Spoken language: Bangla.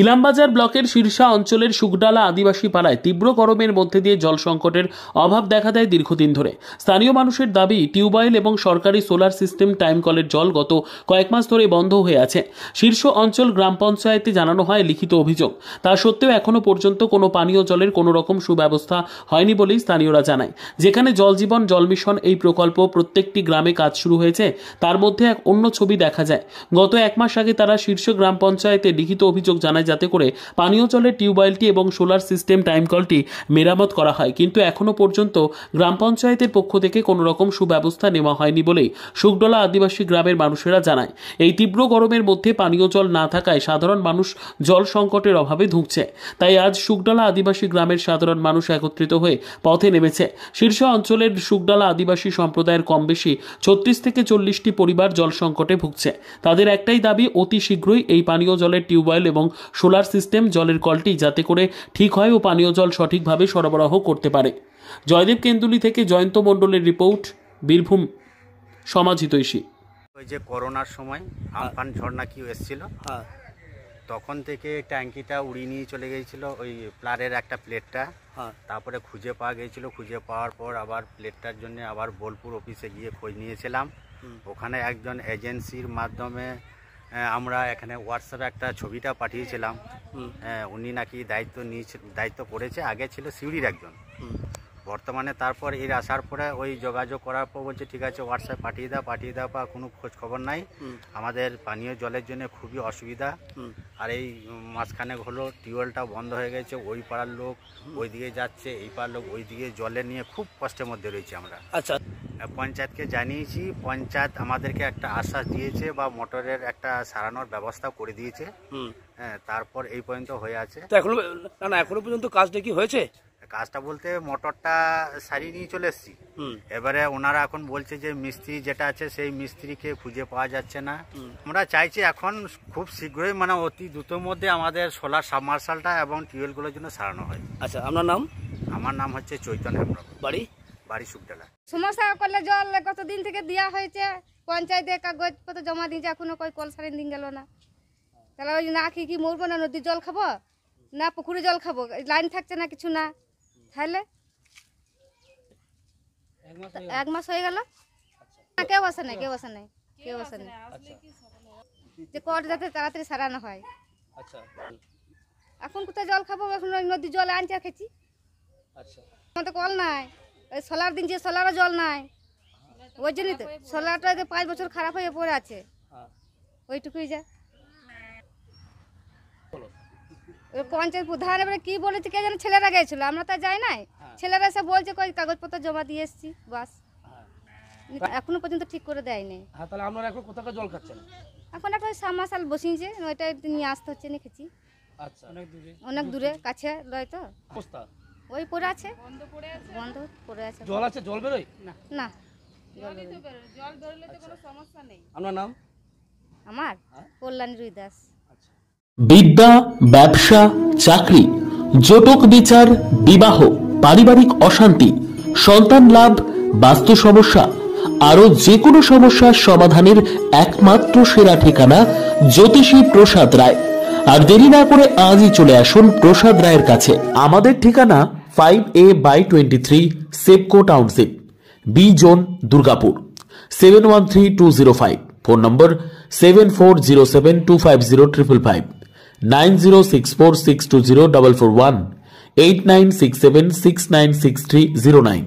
ইলামবাজার ব্লকের শীর্ষা অঞ্চলের সুকডালা আদিবাসী পাড়ায় তীব্র গরমের মধ্যে দিয়ে জল সংকটের অভাব দেখা দেয় দীর্ঘদিন ধরে। স্থানীয় মানুষের দাবি, টিউবওয়েল এবং সরকারি সোলার সিস্টেম টাইম কলের জল গত কয়েক মাস ধরে বন্ধ হয়ে আছে। শীর্ষ অঞ্চল গ্রাম পঞ্চায়েতে জানানো হয় লিখিত অভিযোগ, তা সত্ত্বেও এখনো পর্যন্ত কোনো পানীয় জলের কোনো রকম সুব্যবস্থা হয়নি বলেই স্থানীয়রা জানায়। যেখানে জল জীবন জল মিশন এই প্রকল্প প্রত্যেকটি গ্রামে কাজ শুরু হয়েছে, তার মধ্যে এক অন্য ছবি দেখা যায়। গত এক মাস আগে তারা শীর্ষ গ্রাম পঞ্চায়েতে লিখিত অভিযোগ জানায় যাতে করে পানীয় জলের টিউবওয়েলটি এবং সোলার সিস্টেম টাইম কলটি মেরামত করা হয়, কিন্তু এখনো পর্যন্ত গ্রাম পঞ্চায়েতের পক্ষ থেকে কোনো রকম সুব্যবস্থা নেওয়া হয়নি বলেই সুকডলা আদিবাসী গ্রামের মানুষেরা জানায়। এই তীব্র গরমের মধ্যে পানীয় জল না থাকায় সাধারণ মানুষ জল সংকটের অভাবে ধুঁকছে। তাই আজ সুকডলা আদিবাসী গ্রামের সাধারণ মানুষ একত্রিত হয়ে পথে নেমেছে। শীর্ষ অঞ্চলের সুকডলা আদিবাসী সম্প্রদায়ের কম বেশি 36 থেকে 40টি পরিবার জল সংকটে ভুগছে। তাদের একটাই দাবি, অতি শীঘ্রই এই পানীয় জলের টিউবওয়েল এবং সোলার সিস্টেম জলের কলটি যাতে করে ঠিক হয় ও পানীয় জল সঠিকভাবে সরবরাহ করতে পারে। জয়দেব কেন্দুলি থেকে জয়ন্ত মণ্ডলের রিপোর্ট, বীরভূম সমাজ হিতৈষী। ওই যে করোনার সময় আমফান ঝড় কি এসেছিল, তখন থেকে ট্যাঙ্কিটা উড়িয়ে নিয়ে চলে গিয়েছিল ওই প্লারের একটা প্লেটটা। তারপরে খুঁজে পাওয়া গিয়েছিল, খুঁজে পাওয়ার পর আবার প্লেটটার জন্য আবার বোলপুর অফিসে গিয়ে খোঁজ নিয়েছিলাম। ওখানে একজন এজেন্সির মাধ্যমে আমরা এখানে হোয়াটসঅ্যাপে একটা ছবিটা পাঠিয়েছিলাম। উনি নাকি দায়িত্ব করেছে, আগে ছিল সিউড়ির একজন, বর্তমানে তারপর এর আসার পরে ওই যোগাযোগ করার পর বলছে ঠিক আছে হোয়াটসঅ্যাপ পাঠিয়ে দাও বা কোনো খোঁজ খবর নাই। আমাদের পানীয় জলের জন্য খুবই অসুবিধা। আর এই মাঝখানে হলো টিউবওয়েলটা বন্ধ হয়ে গেছে, ওই পাড়ার লোক ওই দিকে যাচ্ছে, এই পাড়ার লোক ওই দিকে জলে নিয়ে খুব কষ্টের মধ্যে রয়েছে আমরা। আচ্ছা, পঞ্চায়েতকে জানিয়েছি, পঞ্চায়েত আমাদেরকে একটা আশ্বাস দিয়েছে বা মোটরের একটা সারানোর ব্যবস্থা করে দিয়েছে। তারপর এই পর্যন্ত হয়ে আছে। এখনো পর্যন্ত কাজটা কি হয়েছে? কাজটা বলতে মোটরটা সারিয়ে নিয়ে চলে এসেছি। এবারে ওনারা এখন বলছে যে মিস্ত্রি যেটা আছে সেই মিস্ত্রিকে খুঁজে পাওয়া যাচ্ছে না। আমরা চাইছি এখন খুব শীঘ্রই মানে অতি দ্রুতর মধ্যে আমাদের সোলার সাবমার্শালটা এবং টিউবওয়েলগুলোর জন্য সারানো হয়। আচ্ছা, আপনার নাম? আমার নাম হচ্ছে চৈতন্য হেমব্রম। বাড়ি সুকডালা। সমস্যা করলে জল কতদিন থেকে দেওয়া হয়েছে, পঞ্চায়েতে কাগজপত্র জমা দিয়েছে, এখনো কই কল সারিয়ে দিন গেল না। তাহলে ওই না কি মরবো না, নদীর জল খাবো না পুকুরে জল খাবো, লাইন থাকছে না কিছু না। তাহলে এক মাস হয়ে গেল, কেউ আসে নাই যে কল যাতে তাড়াতাড়ি সারানো হয়। এখন কোথায় জল খাবো, এখন ওই নদীর জল আনছে আর খেয়েছি। আমাদের কল নাই, ওই সোলার দিনছে, সোলারও জল নাই। ওই জন্যই তো সোলারটা 5 বছর খারাপ হয়ে পড়ে আছে, ওইটুকুই যা। পঞ্চায়েত প্রধান এবারে কি বলেছে কে জানে, ছেলেরা গেছিল, আমরা তা যাই নাই। ছেলেরা এসে বলছে কই কাগজপত্র জমা দিয়ে এসছি, বাস। এখনো পর্যন্ত ঠিক করে দেয়নি। তাহলে আপনারা এখন কোথাকার জল খাচ্ছেন? এখন একটা সাবমার্শাল বসিয়েছে, ওইটা নিয়ে আসতে হচ্ছে, নিয়েছি। আচ্ছা, অনেক দূরে, কাছে লয় তো। ওই পড়ে আছে, বন্ধ পড়ে আছে। জল আছে, জল বেরোয় না। জল বেরোলে তো কোনো সমস্যা নেই। আপনার নাম? আমার কল্যাণী রুই দাস। বিদ্যা, ব্যবসা, চাকরি, জটক বিচার, বিবাহ, পারিবারিক অশান্তি, সন্তান লাভ, বাস্তু সমস্যা, আরো যে কোনো সমস্যার সমাধানের একমাত্র সেরা ঠিকানা জ্যোতিষী প্রসাদ রায়। আর দেরি না করে আজই চলে আসুন প্রসাদ রায়ের কাছে। আমাদের ঠিকানা 5A/23 Sepco township, B zone, Durgapur, 713205। Phone number 7407250555, 9064620441, 8967696309।